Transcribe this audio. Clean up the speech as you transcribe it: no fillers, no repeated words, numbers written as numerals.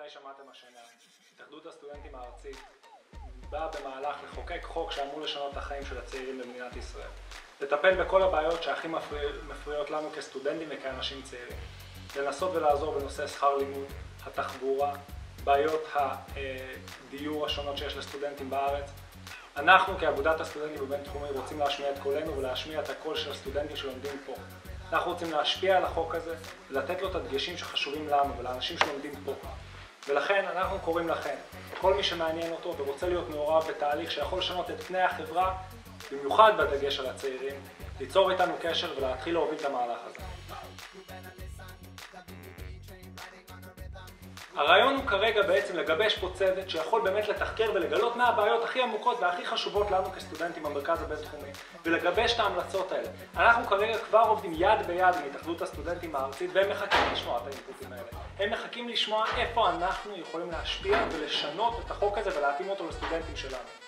ודאי שמעתם השנה, התאחדות הסטודנטים הארצית באה במהלך לחוקק חוק שאמור לשנות את החיים של הצעירים במדינת ישראל. לטפל בכל הבעיות שהכי מפריעות לנו כסטודנטים וכאנשים צעירים. לנסות ולעזור בנושא שכר לימוד, התחבורה, בעיות הדיור השונות שיש לסטודנטים בארץ. אנחנו כאגודת הסטודנטים בבינתחומי רוצים להשמיע את קולנו ולהשמיע את הקול של הסטודנטים שלומדים פה. אנחנו רוצים להשפיע על החוק הזה, ולתת לו את הדגשים שחשובים לנו ולאנשים שלומדים פה. ולכן אנחנו קוראים לכם, כל מי שמעניין אותו ורוצה להיות מעורב בתהליך שיכול לשנות את פני החברה, במיוחד בדגש על הצעירים, ליצור איתנו קשר ולהתחיל להוביל את המהלך הזה. הרעיון הוא כרגע בעצם לגבש פה צוות שיכול באמת לתחקר ולגלות מה הבעיות הכי עמוקות והכי חשובות לנו כסטודנטים במרכז הבינתחומי ולגבש את ההמלצות האלה. אנחנו כרגע כבר עובדים יד ביד עם התאחדות הסטודנטים הארצית והם מחכים לשמוע את האינפוטים האלה. הם מחכים לשמוע איפה אנחנו יכולים להשפיע ולשנות את החוק הזה ולהתאים אותו לסטודנטים שלנו.